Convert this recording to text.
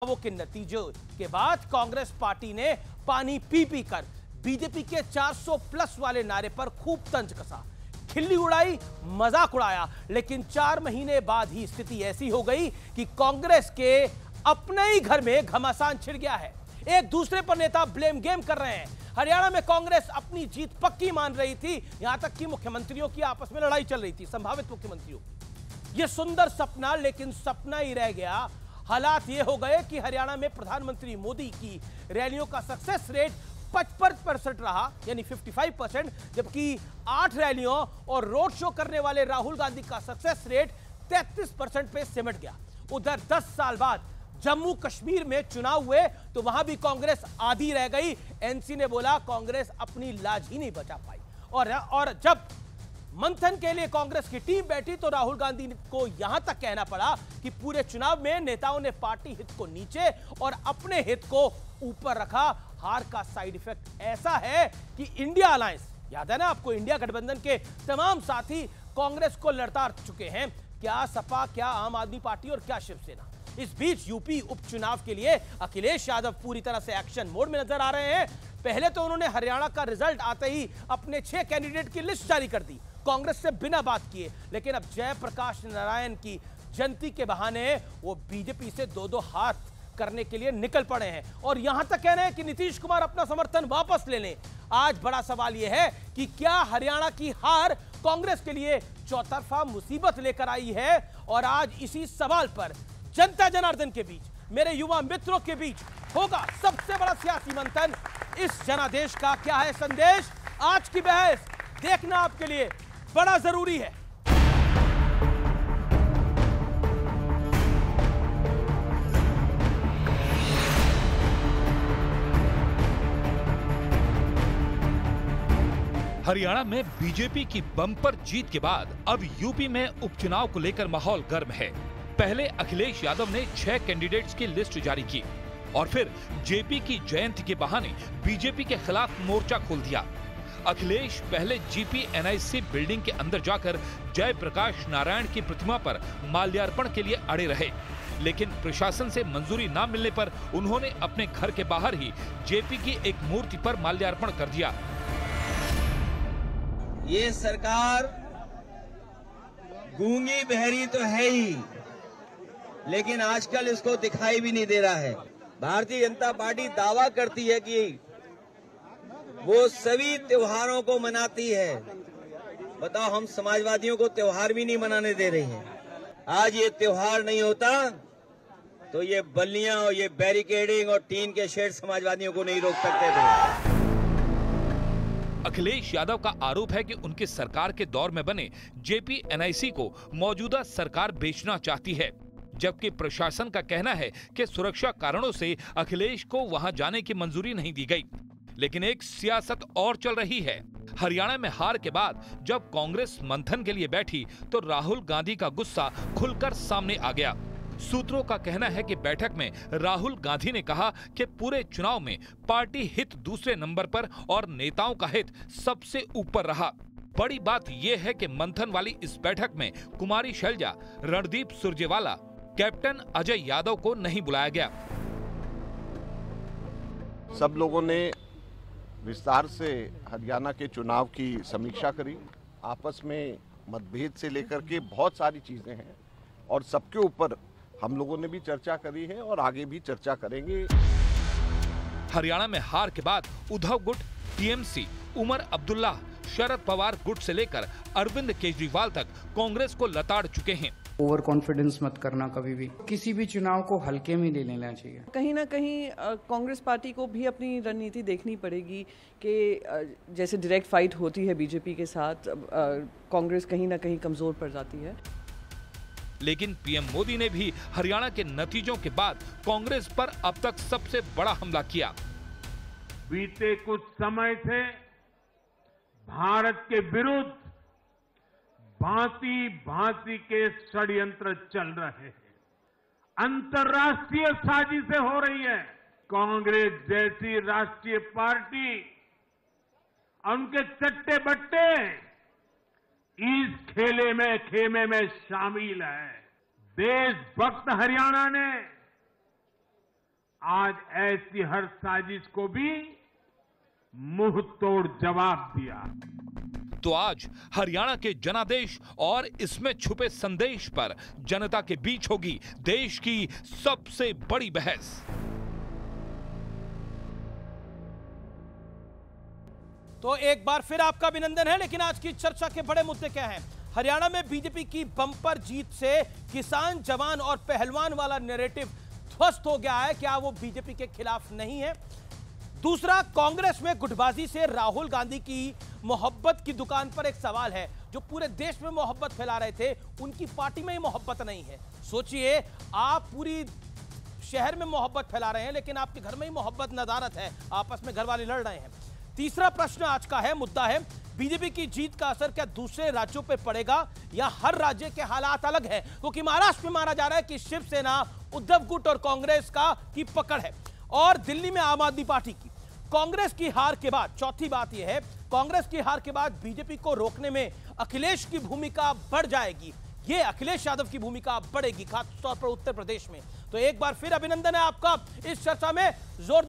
वो के नतीजों के बाद कांग्रेस पार्टी ने पानी पी पी कर बीजेपी के 400 प्लस वाले नारे पर खूब तंज कसा, खिल्ली उड़ाई, मजाक उड़ाया। लेकिन 4 महीने बाद ही स्थिति ऐसी हो गई कि कांग्रेस के अपने ही घर में घमासान छिड़ गया है। एक दूसरे पर नेता ब्लेम गेम कर रहे हैं। हरियाणा में कांग्रेस अपनी जीत पक्की मान रही थी, यहां तक कि मुख्यमंत्रियों की आपस में लड़ाई चल रही थी, संभावित मुख्यमंत्रियों की। यह सुंदर सपना लेकिन सपना ही रह गया। हालात ये हो गए कि हरियाणा में प्रधानमंत्री मोदी की रैलियों का सक्सेस रेट 55% रहा, यानी 55%, जबकि 8 रैलियों और रोड शो करने वाले राहुल गांधी का सक्सेस रेट 33% पे सिमट गया। उधर 10 साल बाद जम्मू कश्मीर में चुनाव हुए तो वहां भी कांग्रेस आधी रह गई। एनसी ने बोला कांग्रेस अपनी लाज ही नहीं बचा पाई। और जब मंथन के लिए कांग्रेस की टीम बैठी तो राहुल गांधी को यहां तक कहना पड़ा कि पूरे चुनाव में नेताओं ने पार्टी हित को नीचे और अपने हित को ऊपर रखा। हार का साइड इफेक्ट ऐसा है कि इंडिया अलायंस, याद है ना आपको, इंडिया गठबंधन के तमाम साथी कांग्रेस को लड़ता चुके हैं। क्या सपा, क्या आम आदमी पार्टी और क्या शिवसेना। इस बीच यूपी उपचुनाव के लिए अखिलेश यादव पूरी तरह से एक्शन मोड में नजर आ रहे हैं। पहले तो उन्होंने हरियाणा का रिजल्ट आते ही अपने 6 कैंडिडेट की लिस्ट जारी कर दी, कांग्रेस से बिना बात किए। लेकिन अब जयप्रकाश नारायण की जयंती के बहाने वो बीजेपी से 2-2 हाथ करने के लिए निकल पड़े हैं और यहां तक कह रहे हैं कि नीतीश कुमार अपना समर्थन वापस ले लें। आज बड़ा सवाल यह है कि क्या हरियाणा की हार कांग्रेस के लिए चौतरफा मुसीबत लेकर आई है। और आज इसी सवाल पर जनता जनार्दन के बीच, मेरे युवा मित्रों के बीच होगा सबसे बड़ा सियासी मंथन। इस जनादेश का क्या है संदेश, आज की बहस देखना आपके लिए बड़ा जरूरी है। हरियाणा में बीजेपी की बम्पर जीत के बाद अब यूपी में उपचुनाव को लेकर माहौल गर्म है। पहले अखिलेश यादव ने 6 कैंडिडेट्स की लिस्ट जारी की और फिर जेपी की जयंती के बहाने बीजेपी के खिलाफ मोर्चा खोल दिया। अखिलेश पहले जीपीएनआईसी बिल्डिंग के अंदर जाकर जयप्रकाश नारायण की प्रतिमा पर माल्यार्पण के लिए अड़े रहे, लेकिन प्रशासन से मंजूरी न मिलने पर उन्होंने अपने घर के बाहर ही जेपी की एक मूर्ति पर माल्यार्पण कर दिया। ये सरकार गूंगी बहरी तो है ही, लेकिन आजकल इसको दिखाई भी नहीं दे रहा है। भारतीय जनता पार्टी दावा करती है कि वो सभी त्योहारों को मनाती है। बताओ, हम समाजवादियों को त्योहार भी नहीं मनाने दे रही हैं। आज ये त्योहार नहीं होता तो ये बल्लियां और ये बैरिकेडिंग और टीन के शेड समाजवादियों को नहीं रोक सकते थे। अखिलेश यादव का आरोप है कि उनकी सरकार के दौर में बने जेपीएनआईसी को मौजूदा सरकार बेचना चाहती है, जबकि प्रशासन का कहना है कि सुरक्षा कारणों से अखिलेश को वहां जाने की मंजूरी नहीं दी गई। लेकिन एक सियासत और चल रही है। हरियाणा में हार के बाद जब कांग्रेस मंथन के लिए बैठी तो राहुल गांधी का गुस्सा खुलकर सामने आ गया। सूत्रों का कहना है कि बैठक में राहुल गांधी ने कहा कि पूरे चुनाव में पार्टी हित दूसरे नंबर पर और नेताओं का हित सबसे ऊपर रहा। बड़ी बात यह है कि मंथन वाली इस बैठक में कुमारी शैलजा, रणदीप सुरजेवाला, कैप्टन अजय यादव को नहीं बुलाया गया। सब लोगों ने विस्तार से हरियाणा के चुनाव की समीक्षा करी। आपस में मतभेद से लेकर के बहुत सारी चीजें हैं और सबके ऊपर हम लोगों ने भी चर्चा करी है और आगे भी चर्चा करेंगे। हरियाणा में हार के बाद उद्धव गुट, टीएमसी, उमर अब्दुल्ला, शरद पवार गुट से लेकर अरविंद केजरीवाल तक कांग्रेस को लताड़ चुके हैं। ओवर कॉन्फिडेंस मत करना, कभी भी किसी भी चुनाव को हल्के में ले लेना चाहिए। कहीं ना कहीं कांग्रेस पार्टी को भी अपनी रणनीति देखनी पड़ेगी कि जैसे डायरेक्ट फाइट होती है बीजेपी के साथ, कांग्रेस कहीं ना कहीं कमजोर पड़ जाती है। लेकिन पीएम मोदी ने भी हरियाणा के नतीजों के बाद कांग्रेस पर अब तक सबसे बड़ा हमला किया। बीते कुछ समय से भारत के विरुद्ध भांति भांति के षड्यंत्र चल रहे हैं, अंतर्राष्ट्रीय साजिशें हो रही है। कांग्रेस जैसी राष्ट्रीय पार्टी और उनके चट्टे बट्टे इस खेमे में शामिल है। देशभक्त हरियाणा ने आज ऐसी हर साजिश को भी मुंह तोड़ जवाब दिया। तो आज हरियाणा के जनादेश और इसमें छुपे संदेश पर जनता के बीच होगी देश की सबसे बड़ी बहस। तो एक बार फिर आपका अभिनंदन है, लेकिन आज की चर्चा के बड़े मुद्दे क्या हैं? हरियाणा में बीजेपी की बम्पर जीत से किसान, जवान और पहलवान वाला नैरेटिव ध्वस्त हो गया है। क्या वो बीजेपी के खिलाफ नहीं है? दूसरा, कांग्रेस में गुटबाजी से राहुल गांधी की मोहब्बत की दुकान पर एक सवाल है। जो पूरे देश में मोहब्बत फैला रहे थे, उनकी पार्टी में ही मोहब्बत नहीं है। सोचिए, आप पूरी शहर में मोहब्बत फैला रहे हैं, लेकिन आपके घर में ही मोहब्बत नदारत है, आपस में घर वाले लड़ रहे हैं। तीसरा प्रश्न आज का है, मुद्दा है, बीजेपी की जीत का असर क्या दूसरे राज्यों पर पड़ेगा या हर राज्य के हालात अलग है? क्योंकि महाराष्ट्र में माना जा रहा है कि शिवसेना, उद्धव गुट और कांग्रेस की पकड़ है, और दिल्ली में आम आदमी पार्टी की। कांग्रेस की हार के बाद चौथी बात यह है, कांग्रेस की हार के बाद बीजेपी को रोकने में अखिलेश की भूमिका बढ़ जाएगी। ये अखिलेश यादव की भूमिका बढ़ेगी, खासतौर पर उत्तर प्रदेश में। तो एक बार फिर अभिनंदन है आपका। इस चर्चा में जोरदार